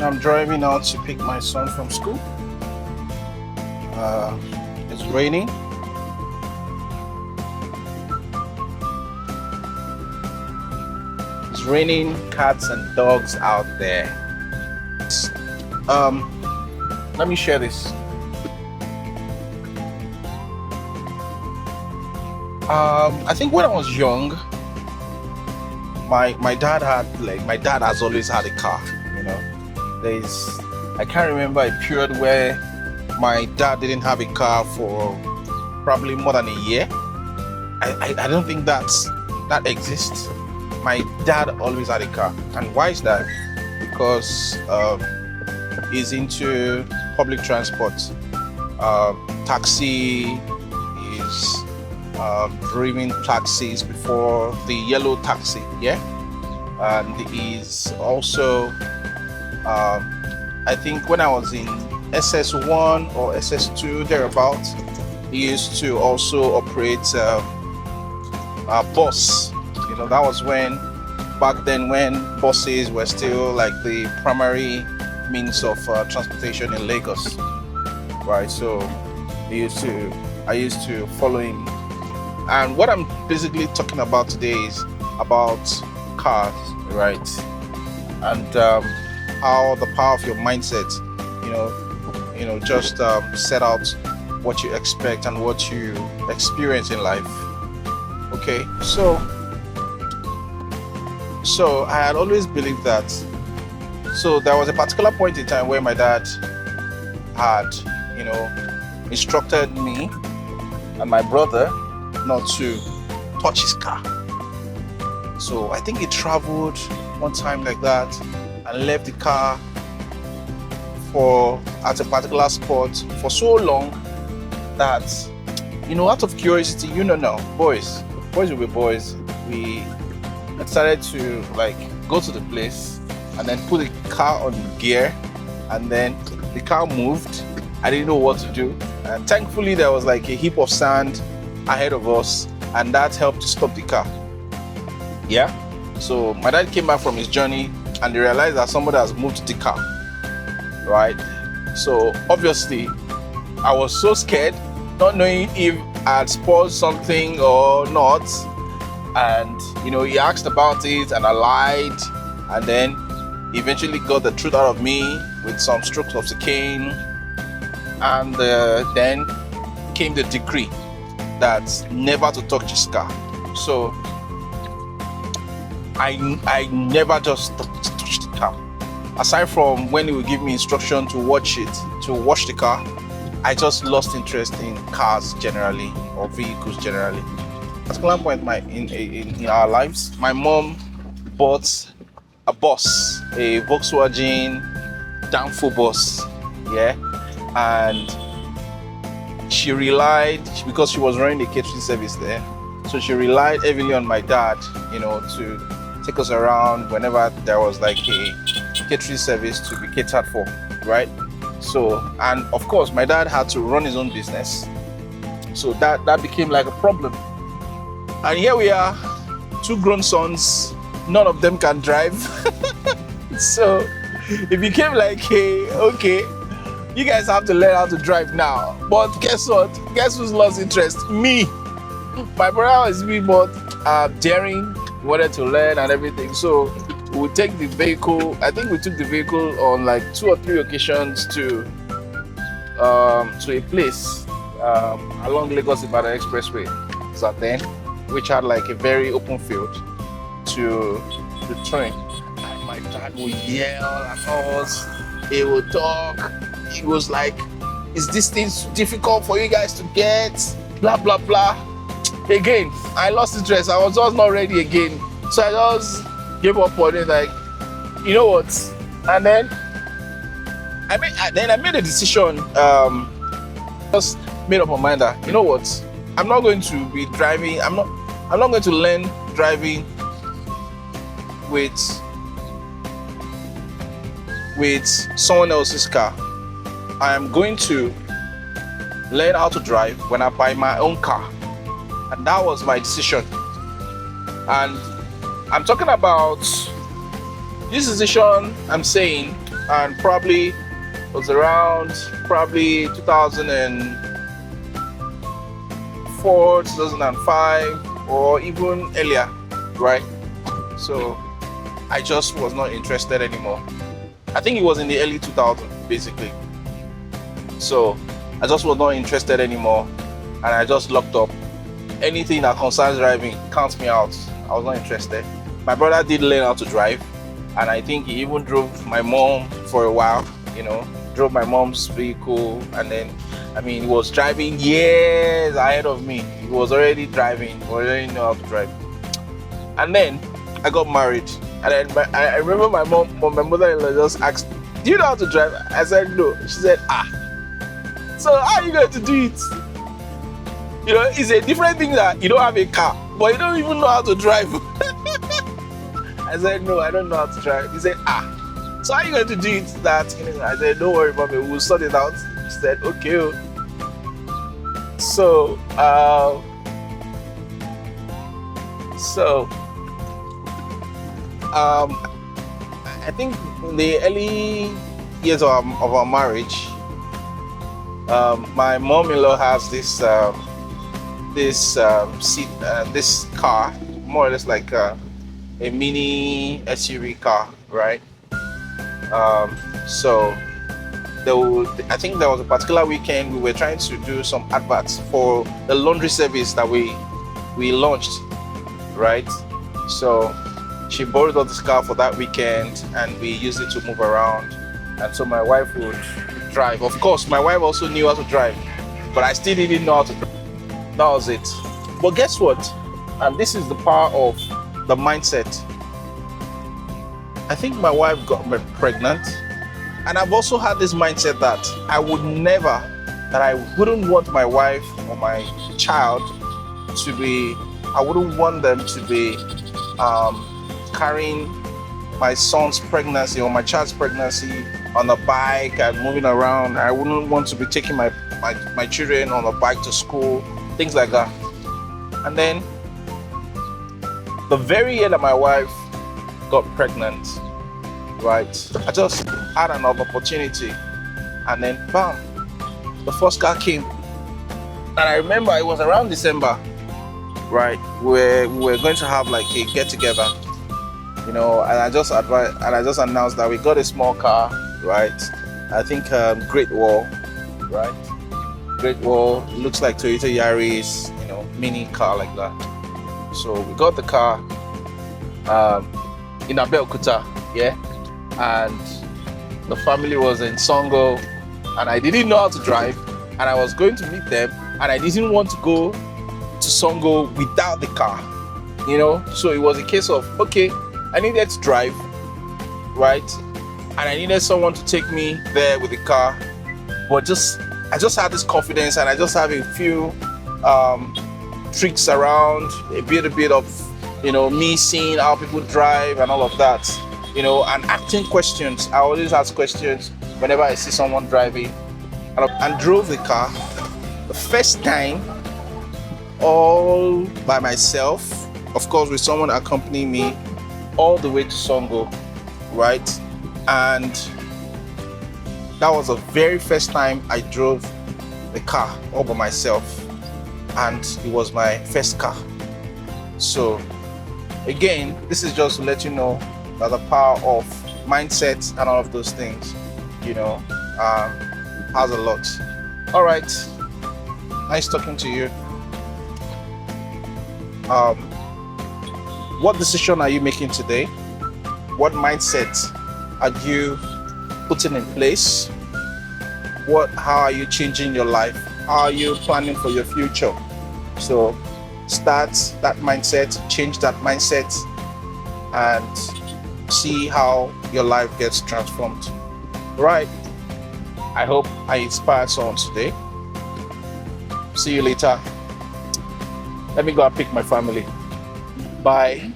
I'm driving out to pick my son from school. Uh, it's raining. It's raining cats and dogs out there. Um, Let me share this. I think when I was young, my dad has always had a car. You know, I can't remember a period where my dad didn't have a car for probably more than a year. I don't think that exists. My dad always had a car, and why is that? Because he's into public transport, taxi. He's driving taxis before the yellow taxi, yeah. And he's also, I think when I was in SS1 or SS2 thereabout, he used to also operate a bus. You know, that was back then when buses were still like the primary means of transportation in Lagos, right? So I used to follow him. And what I'm basically talking about today is about cars, right? And how the power of your mindset, just set out what you expect and what you experience in life. Okay, so I had always believed that. So there was a particular point in time where my dad had, instructed me and my brother not to touch his car. So I think he traveled one time like that and left the car at a particular spot for so long that, out of curiosity, now, boys will be boys. We decided to go to the place and then put the car on gear, and then the car moved. I didn't know what to do, and thankfully there was a heap of sand ahead of us, and that helped to stop the car. Yeah. So my dad came back from his journey and they realized that somebody has moved the car, right? So obviously I was so scared, not knowing if I had spoiled something or not. And he asked about it and I lied, and then eventually got the truth out of me with some strokes of the cane. And then came the decree that never to touch his car. So I never just touched the car. Aside from when he would give me instruction to wash the car, I just lost interest in cars generally, or vehicles generally. At a particular point in our lives, my mom bought a bus, a Volkswagen Danfo bus, yeah, and she relied, because she was running a catering service there, so she relied heavily on my dad, to take us around whenever there was a catering service to be catered for, right? So, and of course, my dad had to run his own business, so that became a problem. And here we are, two grown sons, none of them can drive. So it became hey, okay, you guys have to learn how to drive now. But guess what? Guess who's lost interest? Me. My brother was me, but daring, wanted to learn and everything. So we would take the vehicle. I think we took the vehicle on 2 or 3 occasions to a place along Lagos-Ibadan Expressway. So then, which had a very open field to the train. And my dad would yell at us. He would talk. He was is this thing difficult for you guys to get? Blah, blah, blah. Again, I lost interest. I was just not ready again. So I just gave up on it, you know what? And then I made a decision, just made up my mind that, you know what? I'm not going to be driving, I'm not going to learn driving with someone else's car. I am going to learn how to drive when I buy my own car. And that was my decision. And I'm talking about this decision I'm saying and probably was around probably 2004, 2005, or even earlier, right? So I just was not interested anymore. I think it was in the early 2000s, basically. So I just was not interested anymore, and I just locked up. Anything that concerns driving, counts me out. I was not interested. My brother did learn how to drive, and I think he even drove my mom for a while, drove my mom's vehicle, and then, he was driving years ahead of me. He was already driving, already know how to drive. And then I got married, and then I remember my mother-in-law just asked, "Do you know how to drive?" I said, "No." She said, "So how are you going to do it?" It's a different thing that you don't have a car, but you don't even know how to drive. I said, "No, I don't know how to drive." He said, "So how are you going to do it?" I said, "Don't worry, mommy, we'll sort it out." She said, "Okay." So, I think in the early years of our marriage, my mom-in-law has this car, more or less like a mini SUV car, right? So I think there was a particular weekend we were trying to do some adverts for the laundry service that we launched, right? So she borrowed this car for that weekend, and we used it to move around. And so my wife would drive. Of course, my wife also knew how to drive, but I still didn't know how to drive. That was it. But guess what? And this is the power of the mindset. I think my wife got me pregnant, and I've also had this mindset that I wouldn't want my wife or my child to be, I wouldn't want them to be carrying my son's pregnancy or my child's pregnancy on a bike and moving around. I wouldn't want to be taking my children on a bike to school, things like that. And then the very year that my wife got pregnant, right, I just had an opportunity, and then bam, the first car came. And I remember it was around December, right, where we were going to have like a get together, and I just announced that we got a small car, right? I think Great Wall, right? Great Wall, looks like Toyota Yaris, mini car like that. So we got the car in Abeokuta, yeah, and the family was in Songo, and I didn't know how to drive, and I was going to meet them, and I didn't want to go to Songo without the car, so it was a case of, okay, I needed to drive, right, and I needed someone to take me there with the car, but I just had this confidence, and I just have a few tricks around, a bit of me seeing how people drive and all of that, and asking questions. I always ask questions whenever I see someone driving, and drove the car the first time all by myself, of course with someone accompanying me, all the way to Songo, right? And that was the very first time I drove the car all by myself, and it was my first car. So again, this is just to let you know that the power of mindset and all of those things, has a lot. All right, nice talking to you. What decision are you making today? What mindset are you putting in place? How are you changing your life? How are you planning for your future? So start that mindset, change that mindset, and see how your life gets transformed. Right? I hope I inspired someone today. See you later. Let me go and pick my family. Bye.